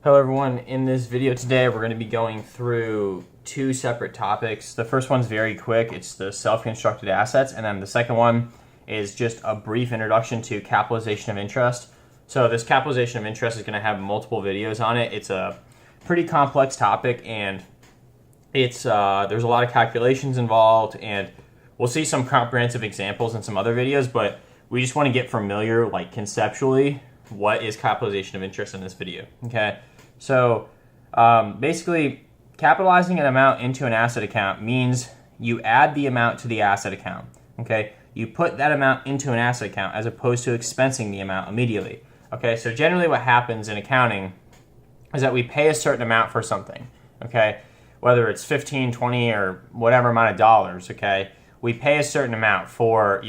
Hello everyone, in this video today we're going to be going through two separate topics. The first one's very quick, it's the self-constructed assets, and then the second one is just a brief introduction to capitalization of interest. So this capitalization of interest is going to have multiple videos on it. It's a pretty complex topic and it's there's a lot of calculations involved, and we'll see some comprehensive examples in some other videos, but we just want to get familiar, like conceptually, what is capitalization of interest in this video, okay? So basically, capitalizing an amount into an asset account means you add the amount to the asset account, okay? You put that amount into an asset account as opposed to expensing the amount immediately, okay? So generally what happens in accounting is that we pay a certain amount for something, okay? Whether it's 15, 20, or whatever amount of dollars, okay? We pay a certain amount for,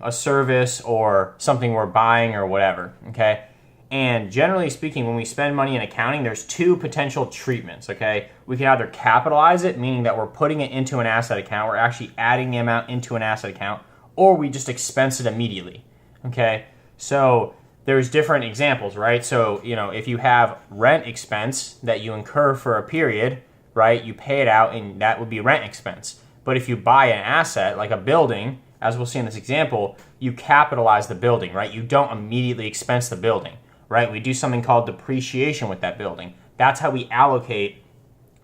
a service or something we're buying or whatever, okay? And generally speaking, when we spend money in accounting, there's two potential treatments, okay? We can either capitalize it, meaning that we're putting it into an asset account, we're actually adding the amount into an asset account, or we just expense it immediately, okay? So there's different examples, right? So, if you have rent expense that you incur for a period, right, you pay it out and that would be rent expense. But if you buy an asset, like a building, as we'll see in this example, you capitalize the building, right? You don't immediately expense the building, right? We do something called depreciation with that building. That's how we allocate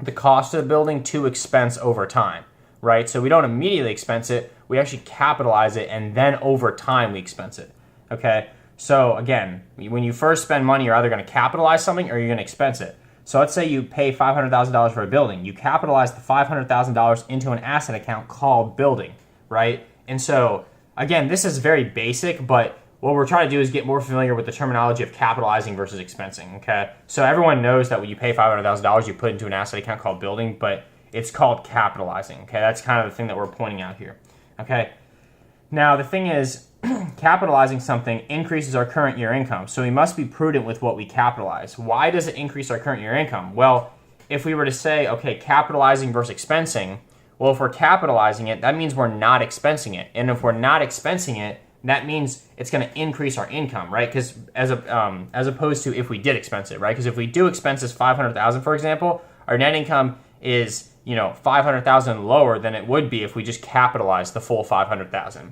the cost of the building to expense over time, right? So we don't immediately expense it, we actually capitalize it, and then over time we expense it, okay? So again, when you first spend money, you're either gonna capitalize something or you're gonna expense it. So let's say you pay $500,000 for a building. You capitalize the $500,000 into an asset account called building, right? And so, again, this is very basic, but what we're trying to do is get more familiar with the terminology of capitalizing versus expensing, okay? So everyone knows that when you pay $500,000, you put into an asset account called building, but it's called capitalizing, okay? That's kind of the thing that we're pointing out here, okay? Now, the thing is, capitalizing something increases our current year income, so we must be prudent with what we capitalize. Why does it increase our current year income? Well, if we were to say, okay, capitalizing versus expensing, well, if we're capitalizing it, that means we're not expensing it. And if we're not expensing it, that means it's going to increase our income, right? Because as opposed to if we did expense it, right? Because if we do expense this $500,000, for example, our net income is $500,000 lower than it would be if we just capitalized the full $500,000.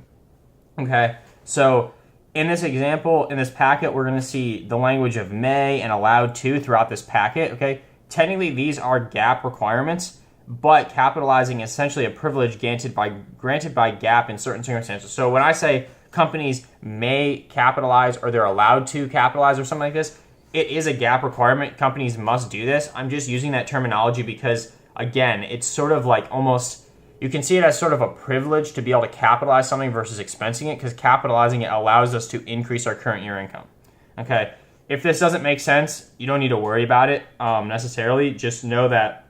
Okay, so in this example, in this packet, we're going to see the language of may and allowed to throughout this packet. Okay, technically these are GAAP requirements, but capitalizing is essentially a privilege granted by GAAP in certain circumstances. So when I say companies may capitalize or they're allowed to capitalize or something like this, it is a GAAP requirement. Companies must do this. I'm just using that terminology because, again, it's sort of like almost, you can see it as sort of a privilege to be able to capitalize something versus expensing it, because capitalizing it allows us to increase our current year income. Okay, if this doesn't make sense, you don't need to worry about it necessarily. Just know that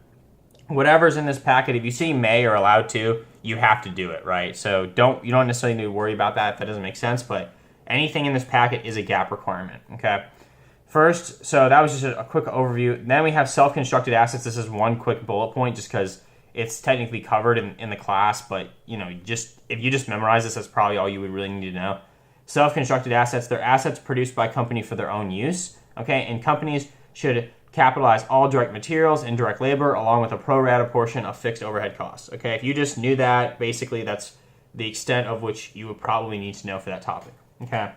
whatever's in this packet, if you see may or allowed to, you have to do it, right? So you don't necessarily need to worry about that if that doesn't make sense, but anything in this packet is a GAAP requirement, okay? First, so that was just a quick overview. Then we have self-constructed assets. This is one quick bullet point just because it's technically covered in the class, but if you just memorize this, that's probably all you would really need to know. Self-constructed assets, they're assets produced by a company for their own use, okay? And companies should capitalize all direct materials and direct labor along with a pro rata portion of fixed overhead costs, okay? If you just knew that, basically that's the extent of which you would probably need to know for that topic, okay?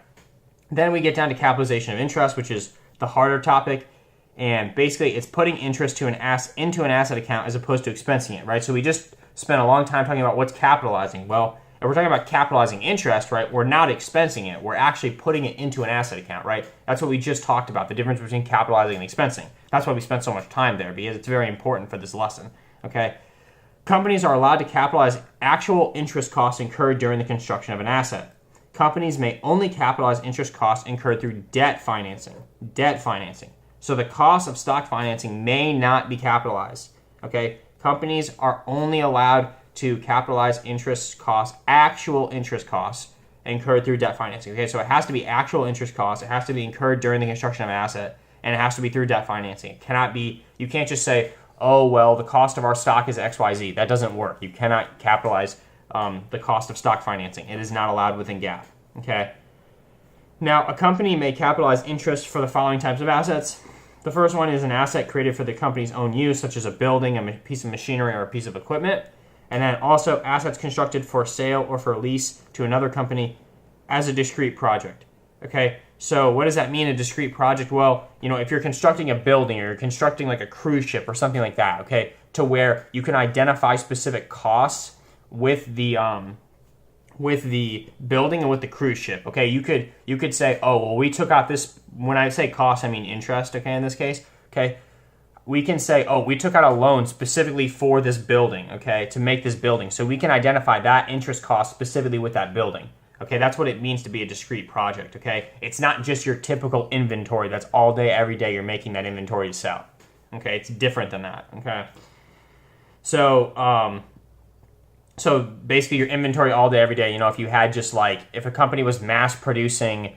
Then we get down to capitalization of interest, which is the harder topic. And basically, it's putting interest into an asset account as opposed to expensing it, right? So we just spent a long time talking about what's capitalizing. Well, if we're talking about capitalizing interest, right, we're not expensing it. We're actually putting it into an asset account, right? That's what we just talked about, the difference between capitalizing and expensing. That's why we spent so much time there, because it's very important for this lesson, okay? Companies are allowed to capitalize actual interest costs incurred during the construction of an asset. Companies may only capitalize interest costs incurred through debt financing. So the cost of stock financing may not be capitalized, okay? Companies are only allowed to capitalize actual interest costs incurred through debt financing, okay? So it has to be actual interest costs. It has to be incurred during the construction of an asset, and it has to be through debt financing. It cannot be, you can't just say, oh, well, the cost of our stock is XYZ. That doesn't work. You cannot capitalize the cost of stock financing. It is not allowed within GAAP, okay? Now, a company may capitalize interest for the following types of assets: The first one is an asset created for the company's own use, such as a building, a piece of machinery, or a piece of equipment. And then also assets constructed for sale or for lease to another company as a discrete project. Okay, so what does that mean, a discrete project? Well, if you're constructing a building or you're constructing like a cruise ship or something like that, okay, to where you can identify specific costs with the building and with the cruise ship. Okay, you could say, oh, well, we took out this. When I say cost, I mean interest. Okay, in this case, okay, we can say, oh, we took out a loan specifically for this building. Okay, to make this building, so we can identify that interest cost specifically with that building. Okay, that's what it means to be a discrete project. Okay, it's not just your typical inventory that's all day, every day you're making that inventory to sell. Okay, it's different than that. Okay, so so basically your inventory all day, every day, if you had just like, if a company was mass producing,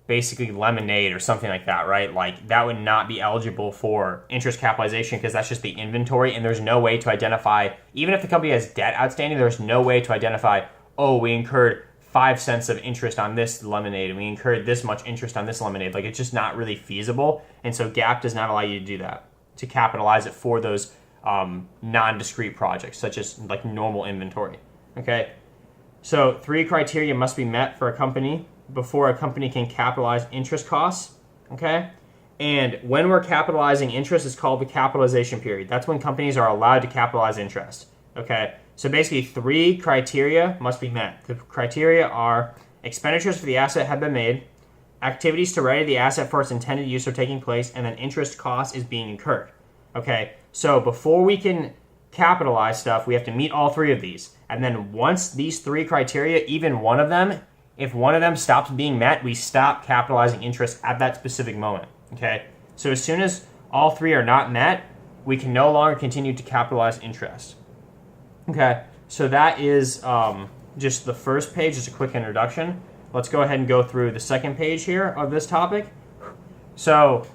basically lemonade or something like that, right? Like that would not be eligible for interest capitalization because that's just the inventory, and there's no way to identify, even if the company has debt outstanding, there's no way to identify, oh, we incurred 5 cents of interest on this lemonade and we incurred this much interest on this lemonade. Like it's just not really feasible. And so GAAP does not allow you to do that, to capitalize it for those non-discrete projects, such as like normal inventory. Okay, so 3 criteria must be met for a company before a company can capitalize interest costs. Okay, and when we're capitalizing interest, it's called the capitalization period. That's when companies are allowed to capitalize interest. Okay, so basically 3 criteria must be met. The criteria are expenditures for the asset have been made, activities to ready the asset for its intended use are taking place, and then interest cost is being incurred. Okay, so before we can capitalize stuff, we have to meet all 3 of these. And then once these 3 criteria, even one of them, if one of them stops being met, we stop capitalizing interest at that specific moment. Okay, so as soon as all 3 are not met, we can no longer continue to capitalize interest. Okay, so that is just the first page, just a quick introduction. Let's go ahead and go through the second page here of this topic. So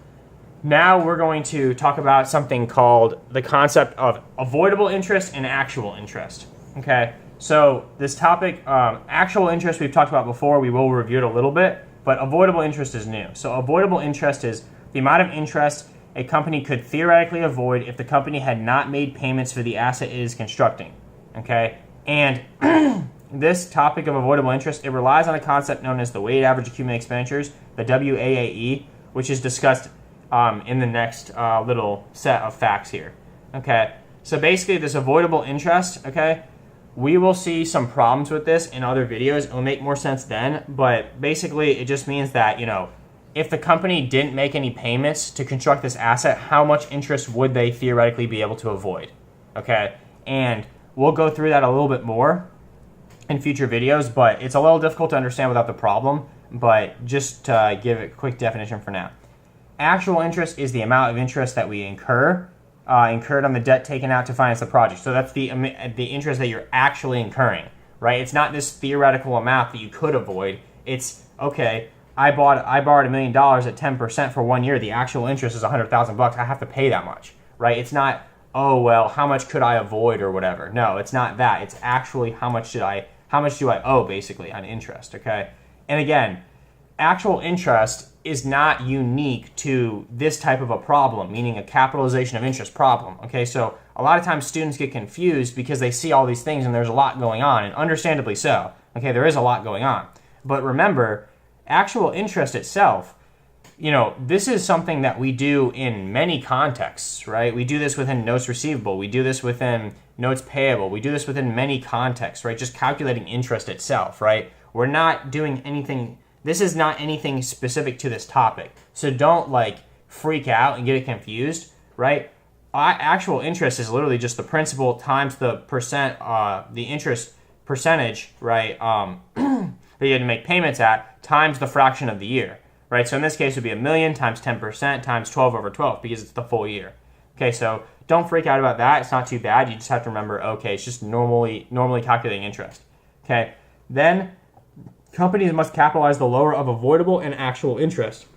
now we're going to talk about something called the concept of avoidable interest and actual interest. Okay, so this topic, actual interest, we've talked about before. We will review it a little bit, but avoidable interest is new. So avoidable interest is the amount of interest a company could theoretically avoid if the company had not made payments for the asset it is constructing. Okay, and this topic of avoidable interest, it relies on a concept known as the weighted average accumulated expenditures, the WAAE, which is discussed in the next little set of facts here. Okay, so basically this avoidable interest, okay, we will see some problems with this in other videos. It'll make more sense then, but basically it just means that, if the company didn't make any payments to construct this asset, how much interest would they theoretically be able to avoid? Okay, and we'll go through that a little bit more in future videos, but it's a little difficult to understand without the problem, but just to give a quick definition for now. Actual interest is the amount of interest that we incurred on the debt taken out to finance the project. So that's the interest that you're actually incurring, right? It's not this theoretical amount that you could avoid. It's, okay, I borrowed $1 million at 10% for 1 year. The actual interest is $100,000. I have to pay that much, right? It's not, oh, well, how much could I avoid or whatever. No, it's not that. It's actually how much do I owe, basically, on interest, okay? And again, actual interest is not unique to this type of a problem, meaning a capitalization of interest problem, okay? So a lot of times students get confused because they see all these things and there's a lot going on, and understandably so, okay? There is a lot going on. But remember, actual interest itself, this is something that we do in many contexts, right? We do this within notes receivable. We do this within notes payable. We do this within many contexts, right? Just calculating interest itself, right? We're not doing anything. This is not anything specific to this topic. So don't freak out and get it confused, right? Actual interest is literally just the principal times the the interest percentage, right? That you had to make payments at times the fraction of the year, right? So in this case, it would be $1 million times 10% times 12 over 12 because it's the full year. Okay, so don't freak out about that. It's not too bad. You just have to remember, okay, it's just normally calculating interest. Okay, then companies must capitalize the lower of avoidable and actual interest.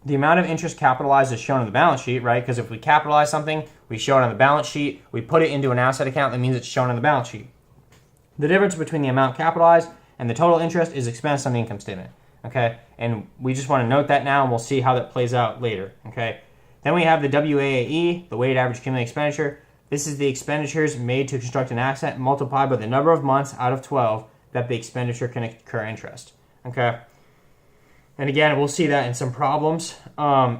The amount of interest capitalized is shown on the balance sheet, right? Because if we capitalize something, we show it on the balance sheet, we put it into an asset account, that means it's shown on the balance sheet. The difference between the amount capitalized and the total interest is expensed on the income statement. okay? And we just want to note that now, and we'll see how that plays out later, okay? Then we have the WAAE, the weighted average accumulated expenditure. This is the expenditures made to construct an asset multiplied by the number of months out of 12 that the expenditure can incur interest, okay? And again, we'll see that in some problems.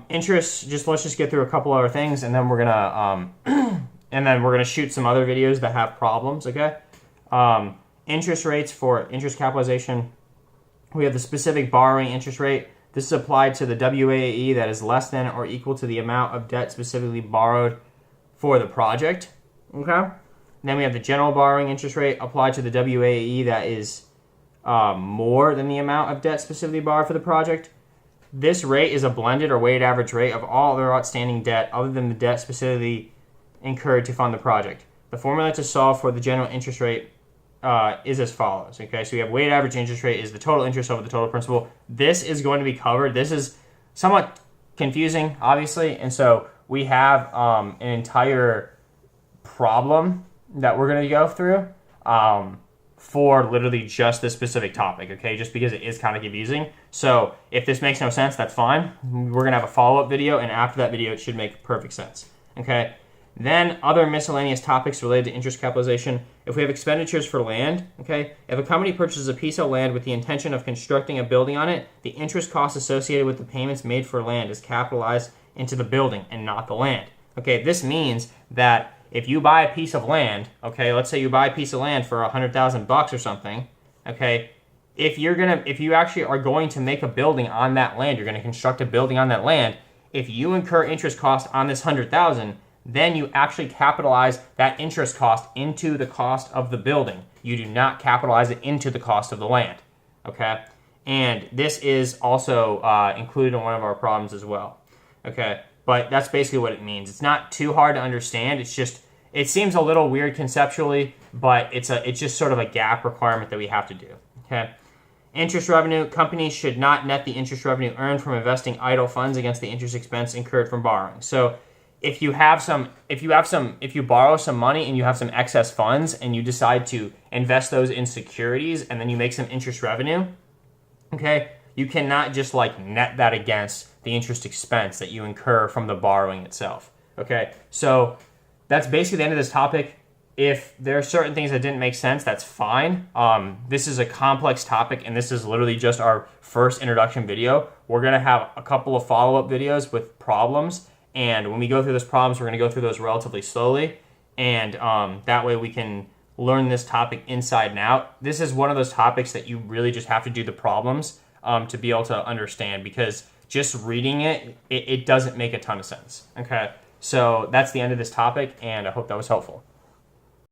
Interest, let's just get through a couple other things, and then we're gonna shoot some other videos that have problems, okay? Interest rates for interest capitalization. We have the specific borrowing interest rate. This is applied to the WAE that is less than or equal to the amount of debt specifically borrowed for the project. Okay. And then we have the general borrowing interest rate applied to the WAE that is more than the amount of debt specifically borrowed for the project. This rate is a blended or weighted average rate of all other outstanding debt other than the debt specifically incurred to fund the project. The formula to solve for the general interest rate is as follows. Okay, so we have weighted average interest rate is the total interest over the total principal. This is going to be covered. This is somewhat confusing, obviously, and so we have an entire problem that we're going to go through for literally just this specific topic, okay, just because it is kind of confusing. So if this makes no sense, that's fine. We're going to have a follow-up video, and after that video, it should make perfect sense, okay? Then other miscellaneous topics related to interest capitalization. If we have expenditures for land, okay, if a company purchases a piece of land with the intention of constructing a building on it, the interest cost associated with the payments made for land is capitalized into the building and not the land. Okay, this means that if you buy a piece of land, okay, let's say you buy a piece of land for $100,000 or something, okay, if you actually are going to make a building on that land, you're going to construct a building on that land, if you incur interest cost on this $100,000, then you actually capitalize that interest cost into the cost of the building. You do not capitalize it into the cost of the land, okay? And this is also included in one of our problems as well, okay? But that's basically what it means. It's not too hard to understand. It's just, it seems a little weird conceptually, but it's just sort of a gap requirement that we have to do, okay? Interest revenue, companies should not net the interest revenue earned from investing idle funds against the interest expense incurred from borrowing. So if you borrow some money and you have some excess funds and you decide to invest those in securities and then you make some interest revenue, okay, you cannot just like net that against the interest expense that you incur from the borrowing itself, okay? So that's basically the end of this topic. If there are certain things that didn't make sense, that's fine. This is a complex topic, and this is literally just our first introduction video. We're gonna have a couple of follow-up videos with problems, and when we go through those problems, we're going to go through those relatively slowly, and that way we can learn this topic inside and out. This is one of those topics that you really just have to do the problems to be able to understand, because just reading it doesn't make a ton of sense. Okay, so that's the end of this topic, and I hope that was helpful.